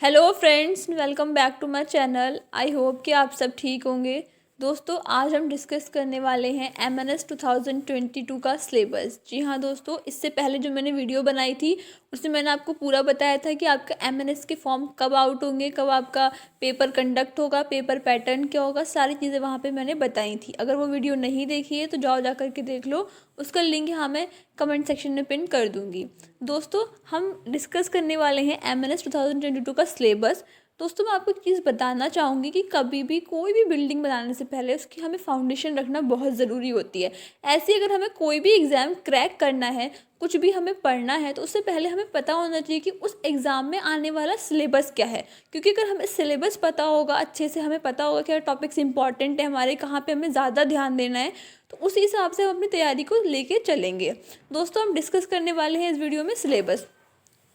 Hello friends, welcome back to my channel. I hope कि आप सब ठीक होंगे। दोस्तों, आज हम डिस्कस करने वाले हैं MNS 2022 का सिलेबस। जी हाँ दोस्तों, इससे पहले जो मैंने वीडियो बनाई थी उसमें मैंने आपको पूरा बताया था कि आपका MNS के फॉर्म कब आउट होंगे, कब आपका पेपर कंडक्ट होगा, पेपर पैटर्न क्या होगा, सारी चीज़ें वहाँ पे मैंने बताई थी। अगर वो वीडियो नहीं देखी है तो जाओ जा कर के देख लो, उसका लिंक यहाँ मैं कमेंट सेक्शन में पिन कर दूँगी। दोस्तों, हम डिस्कस करने वाले हैं MNS 2022 का सिलेबस। दोस्तों, मैं आपको एक चीज़ बताना चाहूँगी कि कभी भी कोई भी बिल्डिंग बनाने से पहले उसकी हमें फाउंडेशन रखना बहुत ज़रूरी होती है। ऐसे अगर हमें कोई भी एग्ज़ाम क्रैक करना है, कुछ भी हमें पढ़ना है, तो उससे पहले हमें पता होना चाहिए कि उस एग्ज़ाम में आने वाला सिलेबस क्या है। क्योंकि अगर हमें सिलेबस पता होगा, अच्छे से हमें पता होगा क्या टॉपिक्स इंपॉर्टेंट है हमारे, कहाँ पे हमें ज़्यादा ध्यान देना है, तो उसी हिसाब से हम अपनी तैयारी को लेके चलेंगे। दोस्तों, हम डिस्कस करने वाले हैं इस वीडियो में सिलेबस।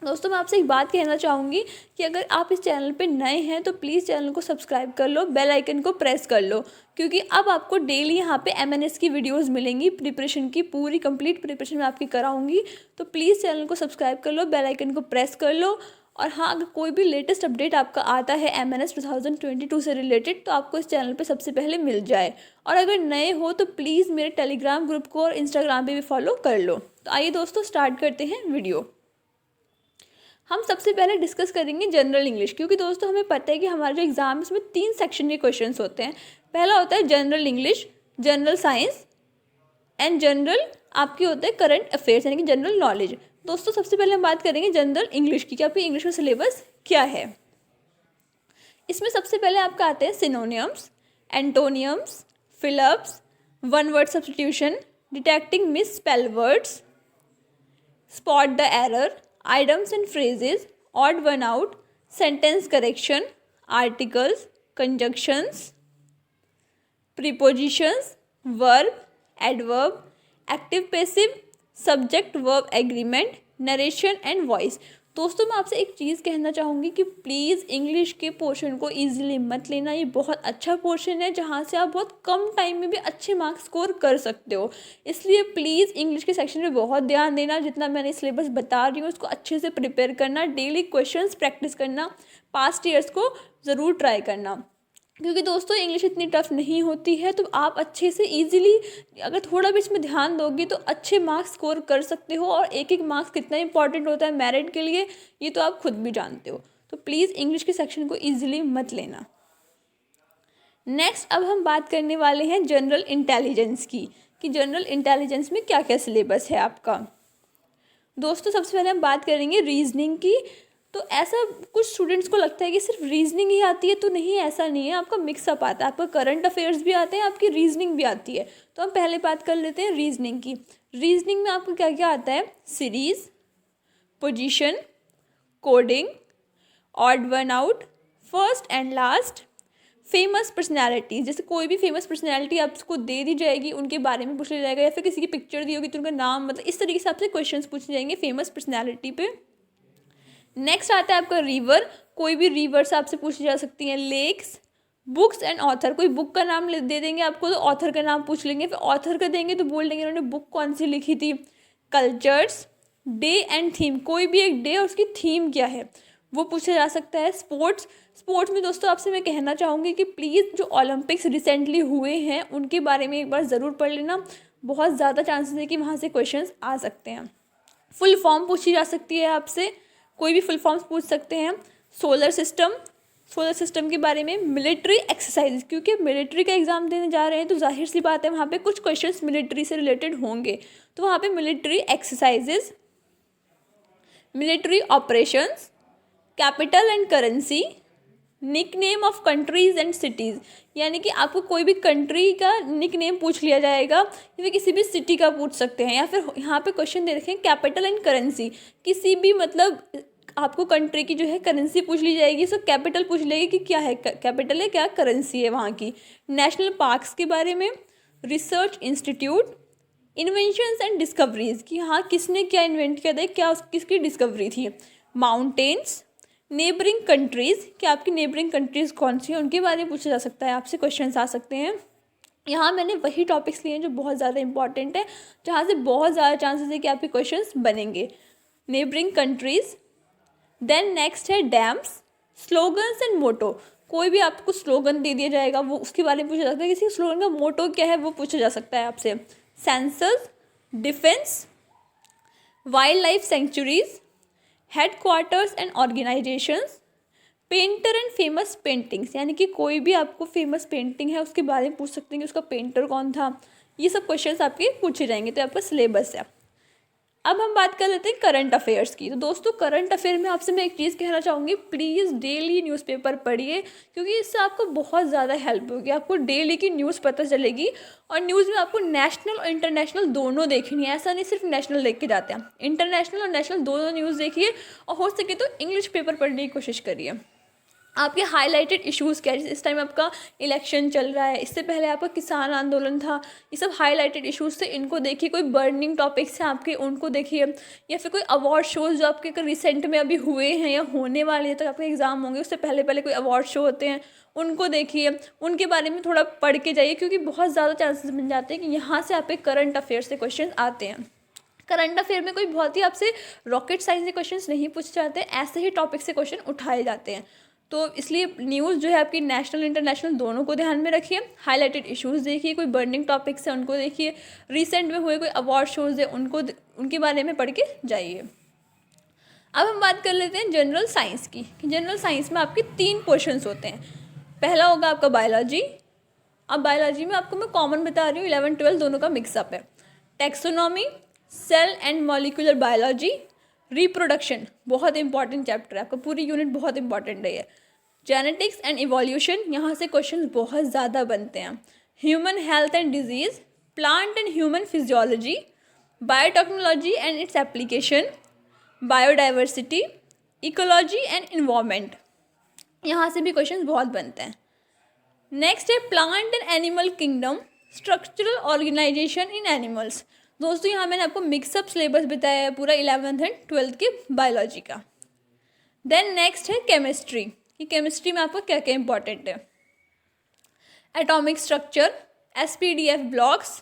दोस्तों, मैं आपसे एक बात कहना चाहूँगी कि अगर आप इस चैनल पे नए हैं तो प्लीज़ चैनल को सब्सक्राइब कर लो, बेल आइकन को प्रेस कर लो, क्योंकि अब आपको डेली यहाँ पे MNS की वीडियोस मिलेंगी। प्रिपरेशन की पूरी कंप्लीट प्रिपरेशन मैं आपकी कराऊंगी, तो प्लीज़ चैनल को सब्सक्राइब कर लो, बेल आइकन को प्रेस कर लो। और हाँ, अगर कोई भी लेटेस्ट अपडेट आपका आता है MNS 2022 से रिलेटेड तो आपको इस चैनल पर सबसे पहले मिल जाए। और अगर नए हो तो प्लीज़ मेरे टेलीग्राम ग्रुप को और इंस्टाग्राम पर भी फॉलो कर लो। तो आइए दोस्तों, स्टार्ट करते हैं वीडियो। हम सबसे पहले डिस्कस करेंगे जनरल इंग्लिश, क्योंकि दोस्तों हमें पता है कि हमारा जो एग्ज़ाम है उसमें 3 सेक्शन के क्वेश्चंस होते हैं। पहला होता है general English, general science and general आपकी होता है करंट अफेयर्स, यानी कि जनरल नॉलेज। दोस्तों, सबसे पहले हम बात करेंगे जनरल इंग्लिश की कि आपकी इंग्लिश का सिलेबस क्या है। इसमें सबसे पहले आपका आता है synonyms, एंटोनियम्स, fill-ups, one word substitution, detecting miss spell words, spot the error, items and phrases, odd one out, sentence correction, articles, conjunctions, prepositions, verb, adverb, active passive, subject verb agreement, narration and voice। दोस्तों, मैं आपसे एक चीज़ कहना चाहूँगी कि please English के portion को easily मत लेना। ये बहुत अच्छा पोर्शन है जहाँ से आप बहुत कम टाइम में भी अच्छे मार्क्स स्कोर कर सकते हो। इसलिए प्लीज़ इंग्लिश के सेक्शन में बहुत ध्यान देना। जितना मैंने सिलेबस बता रही हूँ उसको अच्छे से प्रिपेयर करना, डेली क्वेश्चंस प्रैक्टिस करना, पास्ट ईयर्स को ज़रूर ट्राई करना। क्योंकि दोस्तों इंग्लिश इतनी टफ नहीं होती है, तो आप अच्छे से इजीली अगर थोड़ा भी इसमें ध्यान दोगे तो अच्छे मार्क्स स्कोर कर सकते हो। और एक एक मार्क्स कितना इंपॉर्टेंट होता है मेरिट के लिए, ये तो आप खुद भी जानते हो। तो प्लीज़ इंग्लिश के सेक्शन को ईजिली मत लेना। नेक्स्ट, अब हम बात करने वाले हैं जनरल इंटेलिजेंस की, कि जनरल इंटेलिजेंस में क्या क्या सिलेबस है आपका। दोस्तों, सबसे पहले हम बात करेंगे रीजनिंग की। तो ऐसा कुछ स्टूडेंट्स को लगता है कि सिर्फ रीजनिंग ही आती है, तो नहीं, ऐसा नहीं है। आपका मिक्सअप आता है, आपका करंट अफेयर्स भी आते हैं, आपकी रीजनिंग भी आती है। तो हम पहले बात कर लेते हैं रीजनिंग की। रीजनिंग में आपको क्या क्या आता है? Series, position, coding, odd one out, first and last, famous personalities. जैसे कोई भी फेमस पर्सनैलिटी आपको दे दी जाएगी, उनके बारे में पूछ लिया जाएगा, या फिर किसी की पिक्चर दी होगी तो उनका नाम, मतलब इस तरीके से आपसे क्वेश्चंस पूछे जाएंगे फेमस पर्सनैलिटी पे। नेक्स्ट आता है आपका रिवर। कोई भी रिवर से आपसे पूछी जा सकती हैं। Lakes, books and author. कोई बुक का नाम दे देंगे आपको तो ऑथर का नाम पूछ लेंगे, फिर ऑथर का देंगे तो बोल देंगे उन्होंने बुक कौन सी लिखी थी। Cultures, day and theme. कोई भी एक डे और उसकी थीम क्या है वो पूछा जा सकता है। स्पोर्ट्स, स्पोर्ट्स में दोस्तों आपसे मैं कहना चाहूँगी कि प्लीज़ जो ओलंपिक्स रिसेंटली हुए हैं उनके बारे में एक बार ज़रूर पढ़ लेना। बहुत ज़्यादा चांसेस है कि वहाँ से क्वेश्चंस आ सकते हैं। फुल फॉर्म पूछी जा सकती है आपसे, कोई भी फुल फॉर्म्स पूछ सकते हैं। सोलर सिस्टम, सोलर सिस्टम के बारे में। मिलिट्री एक्सरसाइज, क्योंकि मिलिट्री का एग्जाम देने जा रहे हैं तो जाहिर सी बात है वहाँ पे कुछ क्वेश्चंस मिलिट्री से रिलेटेड होंगे, तो वहाँ पे military exercises, military operations, capital and currency, nickname of countries and cities. यानी कि आपको कोई भी कंट्री का निक नेम पूछ लिया जाएगा, या फिर किसी भी सिटी का पूछ सकते हैं, या फिर यहाँ पे क्वेश्चन दे रखे हैं कैपिटल एंड करेंसी। किसी भी मतलब आपको कंट्री की जो है करेंसी पूछ ली जाएगी, सो कैपिटल पूछ लेगी कि क्या है कैपिटल है, क्या करेंसी है वहाँ की। नेशनल पार्क्स के बारे में। Research institute, inventions and discoveries, कि हाँ किसने क्या इन्वेंट किया था, क्या किसकी डिस्कवरी थी। माउंटेन्स, नेबरिंग कंट्रीज़, कि आपकी नेबरिंग कंट्रीज़ कौन सी हैं उनके बारे में पूछा जा सकता है, आपसे क्वेश्चंस आ सकते हैं। यहाँ मैंने वही टॉपिक्स लिए हैं जो बहुत ज़्यादा इंपॉर्टेंट है, जहाँ से बहुत ज़्यादा चांसेस है कि आपके क्वेश्चंस बनेंगे। Neighbouring countries. देन नेक्स्ट है डैम्स, स्लोगन्स एंड मोटो, कोई भी आपको स्लोगन दे दिया जाएगा वो उसके बारे में पूछा जा सकता है, किसी स्लोगन का मोटो क्या है वो पूछा जा सकता है आपसे। Census, defence, wild life sanctuaries, headquarters and organisations, painter and famous paintings, यानी कि कोई भी आपको फेमस पेंटिंग है उसके बारे में पूछ सकते हैं कि उसका पेंटर कौन था। ये सब क्वेश्चंस आपके पूछे जाएंगे, तो आपका सिलेबस है। अब हम बात कर लेते हैं करंट अफेयर्स की। तो दोस्तों करंट अफेयर में आपसे मैं एक चीज़ कहना चाहूँगी, प्लीज़ डेली न्यूज़पेपर पढ़िए, क्योंकि इससे आपको बहुत ज़्यादा हेल्प होगी। आपको डेली की न्यूज़ पता चलेगी, और न्यूज़ में आपको नेशनल और इंटरनेशनल दोनों देखनी है। ऐसा नहीं सिर्फ नेशनल देख के जाते हैं, इंटरनेशनल और नेशनल दोनों न्यूज़ देखिए, और हो सके तो इंग्लिश पेपर पढ़ने की कोशिश करिए। आपके हाईलाइटेड इश्यूज़ क्या है, जैसे इस टाइम आपका इलेक्शन चल रहा है, इससे पहले आपका किसान आंदोलन था, ये सब हाईलाइटेड इश्यूज़ थे, इनको देखिए। कोई बर्निंग टॉपिक्स हैं आपके, उनको देखिए। या फिर कोई अवार्ड शोज़ जो आपके रिसेंट में अभी हुए हैं या होने वाले हैं, तो आपके एग्ज़ाम होंगे उससे पहले पहले कोई अवार्ड शो होते हैं, उनको देखिए, उनके बारे में थोड़ा पढ़ के जाइए, क्योंकि बहुत ज़्यादा चांसेस बन जाते हैं कि यहाँ से आपके करंट अफेयर से क्वेश्चन आते हैं। करंट अफेयर में कोई बहुत ही आपसे रॉकेट साइंस के क्वेश्चंस नहीं पूछे जाते हैं, ऐसे ही टॉपिक से क्वेश्चन उठाए जाते हैं। तो इसलिए न्यूज़ जो है आपकी नेशनल इंटरनेशनल दोनों को ध्यान में रखिए। हाईलाइटेड इश्यूज़ देखिए, कोई बर्निंग टॉपिक्स है उनको देखिए, रिसेंट में हुए कोई अवार्ड शोज़ है उनके बारे में पढ़ के जाइए। अब हम बात कर लेते हैं जनरल साइंस की। जनरल साइंस में आपके 3 पोर्शंस होते हैं। पहला होगा आपका बायोलॉजी। अब बायोलॉजी में आपको मैं कॉमन बता रही हूँ, 11-12 दोनों का मिक्सअप है। Taxonomy, cell and molecular biology, reproduction, बहुत इंपॉर्टेंट चैप्टर है आपका, पूरी यूनिट बहुत इंपॉर्टेंट है ये। जेनेटिक्स एंड इवोल्यूशन, यहाँ से क्वेश्चन बहुत ज़्यादा बनते हैं। Human health and disease, plant and human physiology, biotechnology and its application, biodiversity, ecology and environment, यहाँ से भी क्वेश्चन बहुत बनते हैं। नेक्स्ट है plant and animal kingdom, structural organisation in animals. दोस्तों यहाँ मैंने आपको मिक्सअप सिलेबस बताया है पूरा 11th एंड 12th के बायोलॉजी का। देन नेक्स्ट है केमिस्ट्री, कि केमिस्ट्री में आपको क्या क्या इंपॉर्टेंट है। Atomic structure, SPDF blocks,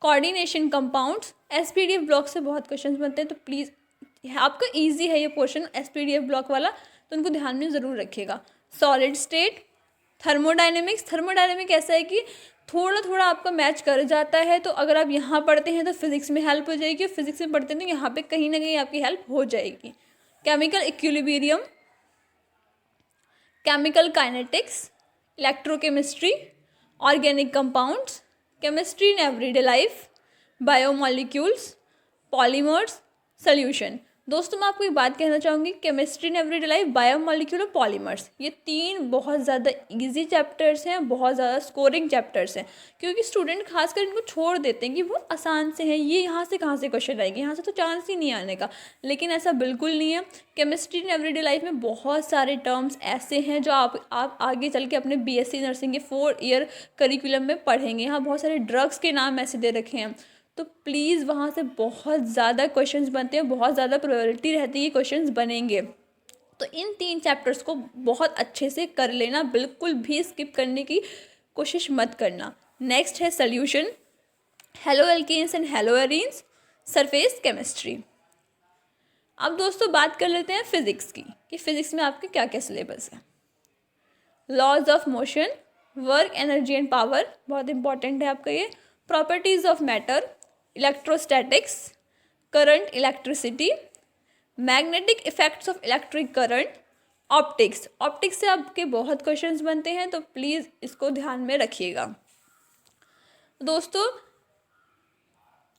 coordination compounds. SPDF block से बहुत क्वेश्चन बनते हैं, तो प्लीज़ आपका ईजी है ये पोर्शन एसपीडीएफ ब्लॉक वाला, तो उनको ध्यान में ज़रूर रखिएगा। Solid state, thermodynamics. थर्मोडायनेमिक ऐसा है कि थोड़ा थोड़ा आपका मैच कर जाता है, तो अगर आप यहाँ पढ़ते हैं तो फिजिक्स में हेल्प हो जाएगी, फिजिक्स में पढ़ते हैं तो यहाँ पे कहीं ना कहीं आपकी हेल्प हो जाएगी। Chemical equilibrium, chemical kinetics, electrochemistry, organic compounds, chemistry in everyday life, biomolecules, polymers, solution. दोस्तों मैं आपको एक बात कहना चाहूँगी, chemistry in everyday life, biomolecule और पॉलीमर्स, ये 3 बहुत ज़्यादा इजी चैप्टर्स हैं, बहुत ज़्यादा स्कोरिंग चैप्टर्स हैं, क्योंकि स्टूडेंट खासकर इनको छोड़ देते हैं कि वो आसान से हैं, ये यहाँ से कहाँ से क्वेश्चन आएंगे, यहाँ से तो चांस ही नहीं आने का। लेकिन ऐसा बिल्कुल नहीं है। केमिस्ट्री इन एवरीडे लाइफ में बहुत सारे टर्म्स ऐसे हैं जो आप आगे चल के अपने बीएससी नर्सिंग के 4 ईयर करिकुलम में पढ़ेंगे। यहाँ बहुत सारे ड्रग्स के नाम ऐसे दे रखे हैं, तो प्लीज़ वहाँ से बहुत ज़्यादा क्वेश्चंस बनते हैं, बहुत ज़्यादा प्रोबेबिलिटी रहती है क्वेश्चंस बनेंगे। तो इन 3 चैप्टर्स को बहुत अच्छे से कर लेना, बिल्कुल भी स्किप करने की कोशिश मत करना। नेक्स्ट है solution, haloalkanes and haloarenes, surface chemistry. अब दोस्तों बात कर लेते हैं फिजिक्स की, कि फिजिक्स में आपके क्या क्या सिलेबस है। Laws of motion, work, energy and power, बहुत इंपॉर्टेंट है आपका ये। Properties of matter, electrostatics, current, electricity, magnetic effects of electric current, optics. Optics से आपके बहुत क्वेश्चंस बनते हैं, तो प्लीज़ इसको ध्यान में रखिएगा। दोस्तों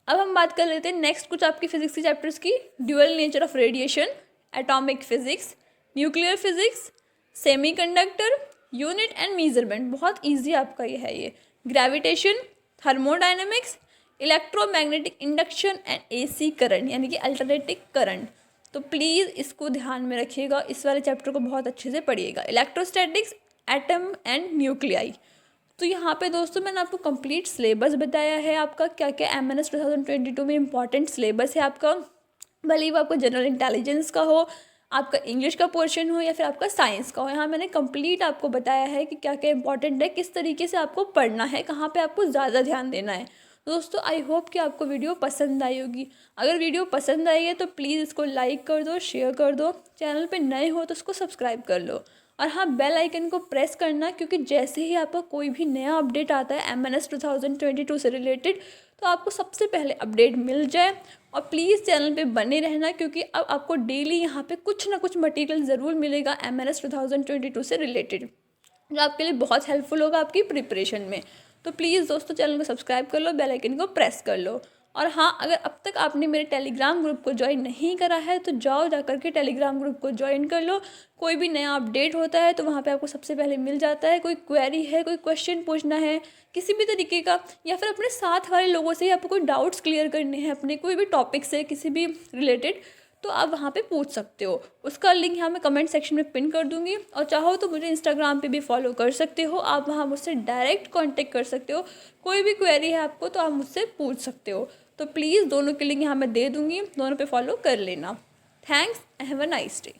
अब हम बात कर लेते हैं नेक्स्ट कुछ आपकी फिजिक्स के चैप्टर्स की। Dual nature of radiation, atomic physics, nuclear physics, semiconductor, unit and measurement, बहुत ईजी आपका ये है ये। Gravitation, thermodynamics, electromagnetic induction and AC current, यानी कि अल्टरनेटिंग करंट। तो प्लीज़ इसको ध्यान में रखिएगा, इस वाले चैप्टर को बहुत अच्छे से पढ़िएगा। Electrostatics, atom and nuclei. तो यहाँ पे दोस्तों मैंने आपको कंप्लीट सिलेबस बताया है, आपका क्या क्या MNS 2022 में इंपॉर्टेंट सिलेबस है आपका, भले ही वो आपका जनरल इंटेलिजेंस का हो, आपका इंग्लिश का पोर्शन हो या फिर आपका साइंस का हो। यहाँ मैंने कंप्लीट आपको बताया है कि क्या क्या इंपॉर्टेंट है, किस तरीके से आपको पढ़ना है, कहाँ पे आपको ज़्यादा ध्यान देना है। दोस्तों आई होप कि आपको वीडियो पसंद आई होगी। अगर वीडियो पसंद आई है तो प्लीज़ इसको लाइक कर दो, शेयर कर दो, चैनल पे नए हो तो इसको सब्सक्राइब कर लो। और हाँ, बेल आइकन को प्रेस करना, क्योंकि जैसे ही आपका कोई भी नया अपडेट आता है MNS 2022 से रिलेटेड तो आपको सबसे पहले अपडेट मिल जाए। और प्लीज़ चैनल पे बने रहना, क्योंकि अब आपको डेली यहाँ पे कुछ ना कुछ मटेरियल ज़रूर मिलेगा MNS 2022 से रिलेटेड, जो आपके लिए बहुत हेल्पफुल होगा आपकी प्रिपरेशन में। तो प्लीज़ दोस्तों चैनल को सब्सक्राइब कर लो, बेल आइकन को प्रेस कर लो। और हाँ, अगर अब तक आपने मेरे टेलीग्राम ग्रुप को ज्वाइन नहीं करा है तो जाओ जाकर के टेलीग्राम ग्रुप को ज्वाइन कर लो। कोई भी नया अपडेट होता है तो वहाँ पे आपको सबसे पहले मिल जाता है। कोई क्वेरी है, कोई क्वेश्चन पूछना है किसी भी तरीके का, या फिर अपने साथ वाले लोगों से ही आपको कोई डाउट्स क्लियर करने हैं अपने कोई भी टॉपिक से किसी भी रिलेटेड, तो आप वहाँ पे पूछ सकते हो। उसका लिंक यहाँ मैं कमेंट सेक्शन में पिन कर दूँगी। और चाहो तो मुझे इंस्टाग्राम पे भी फॉलो कर सकते हो, आप वहाँ मुझसे डायरेक्ट कांटेक्ट कर सकते हो। कोई भी क्वेरी है आपको तो आप मुझसे पूछ सकते हो। तो प्लीज़ दोनों के लिंक यहाँ मैं दे दूँगी, दोनों पे फॉलो कर लेना। Thanks, have a nice day.